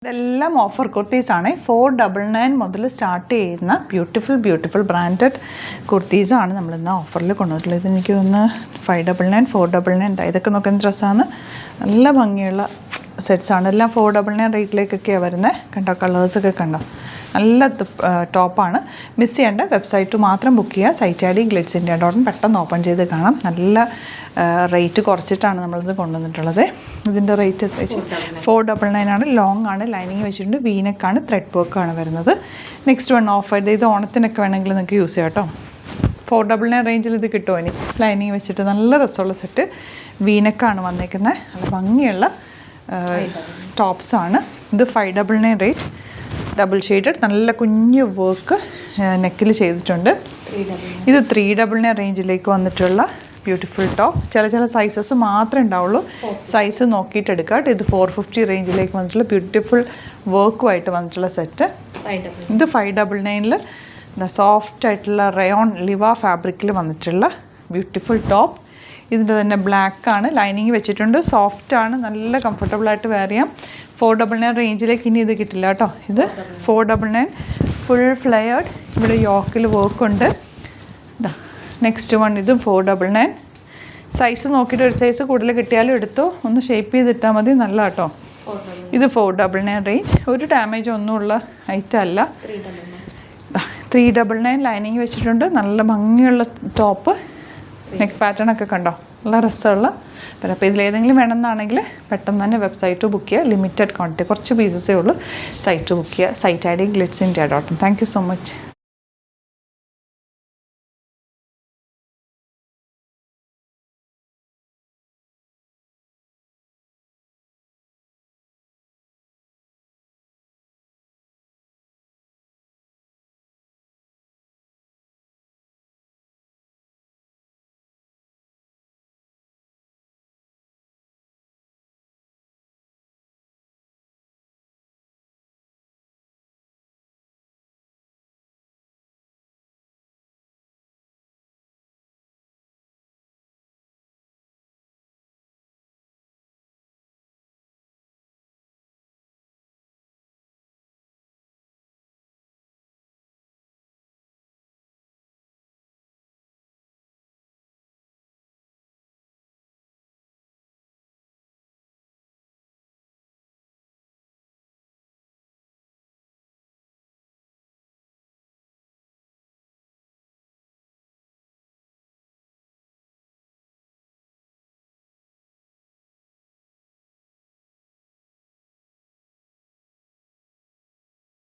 ഇതെല്ലാം ഓഫർ കുർത്തീസാണ്. 499 മുതൽ സ്റ്റാർട്ട് ചെയ്യുന്ന ബ്യൂട്ടിഫുൾ ബ്രാൻഡഡ് കുർത്തീസാണ് നമ്മളിന്ന് ഓഫറിൽ കൊണ്ടുവന്നിട്ടുള്ളത്. ഇതെനിക്ക് ഒന്ന് 599, 499 ഇതൊക്കെ നോക്കുന്ന ഡ്രസ്സാണ്. നല്ല ഭംഗിയുള്ള സെറ്റ്സാണ്. എല്ലാം 499 റേറ്റിലേക്കൊക്കെയാണ് വരുന്നത്. കണ്ടോ, കളേഴ്സൊക്കെ കണ്ടോ, നല്ല ടോപ്പാണ്. മിസ് ചെയ്യേണ്ട, വെബ്സൈറ്റ് മാത്രം ബുക്ക് ചെയ്യുക. സൈറ്റ് ഐ ഡി glitzindia.in പെട്ടെന്ന് ഓപ്പൺ ചെയ്ത് കാണാം. നല്ല റേറ്റ് കുറച്ചിട്ടാണ് നമ്മളിത് കൊണ്ടുവന്നിട്ടുള്ളത്. ഇതിൻ്റെ റേറ്റ് 499 ആണ്. ലോങ് ആണ്, ലൈനിങ് വെച്ചിട്ടുണ്ട്, വീനക്കാണ്, ത്രെഡ് വർക്കാണ് വരുന്നത്. നെക്സ്റ്റ് വൺ ഓഫർ, ഇത് ഓണത്തിനൊക്കെ വേണമെങ്കിൽ നിങ്ങൾക്ക് യൂസ് ചെയ്യാം കേട്ടോ. 499 റേഞ്ചിൽ ഇത് കിട്ടുമോ ഇനി? ലൈനിങ് വെച്ചിട്ട് നല്ല രസമുള്ള സെറ്റ്, വീനക്കാണ് വന്നേക്കുന്നത്. നല്ല ഭംഗിയുള്ള ടോപ്സാണ്. ഇത് 599 റേറ്റ്, ഡബിൾ ഷെയ്ഡഡ്, നല്ല കുഞ്ഞു വർക്ക് നെക്കിൽ ചെയ്തിട്ടുണ്ട്. ഇത് 399 റേഞ്ചിലേക്ക് വന്നിട്ടുള്ള ബ്യൂട്ടിഫുൾ ടോപ്പ്. ചില സൈസസ് മാത്രമേ ഉണ്ടാവുള്ളൂ, സൈസ് നോക്കിയിട്ട് എടുക്കാം. ഇത് 450 റേഞ്ചിലേക്ക് വന്നിട്ടുള്ള ബ്യൂട്ടിഫുൾ വർക്കുമായിട്ട് വന്നിട്ടുള്ള സെറ്റ്. ഇത് 599 സോഫ്റ്റ് ആയിട്ടുള്ള റയോൺ ലിവ ഫാബ്രിക്കിൽ വന്നിട്ടുള്ള ബ്യൂട്ടിഫുൾ ടോപ്പ്. ഇതിൻ്റെ തന്നെ ബ്ലാക്കാണ്, ലൈനിങ് വെച്ചിട്ടുണ്ട്, സോഫ്റ്റാണ്, നല്ല കംഫർട്ടബിളായിട്ട് വെയർ ചെയ്യാം. 499 റേഞ്ചിലേക്ക് ഇനി ഇത് കിട്ടില്ല കേട്ടോ. ഇത് 499 ഫുൾ ഫ്ലെയർഡ്, ഇവിടെ യോക്കിൽ വർക്കുണ്ട്. ഇതാ നെക്സ്റ്റ് വൺ, ഇത് 499. സൈസ് നോക്കിയിട്ട് ഒരു സൈസ് കൂടുതൽ കിട്ടിയാലും എടുത്തോ, ഒന്ന് ഷേപ്പ് ചെയ്തിട്ടാൽ മതി, നല്ല കേട്ടോ. ഇത് 499 റേഞ്ച്, ഒരു ഡാമേജ് ഒന്നുമുള്ള ഐറ്റം അല്ല. 399 ലൈനിങ് വെച്ചിട്ടുണ്ട്, നല്ല ഭംഗിയുള്ള ടോപ്പ്, നെക്ക് പാറ്റേൺ ഒക്കെ കണ്ടോ, നല്ല രസമുള്ള. അപ്പോൾ ഇതിലേതെങ്കിലും വേണമെന്നാണെങ്കിൽ പെട്ടെന്ന് തന്നെ വെബ്സൈറ്റ് ബുക്ക് ചെയ്യുക. ലിമിറ്റഡ് ക്വാണ്ടിറ്റി, കുറച്ച് പീസസേ ഉള്ളൂ. സൈറ്റ് ബുക്ക് ചെയ്യുക. സൈറ്റ് ഐ ഡി glitzindia.in. Thank you so much.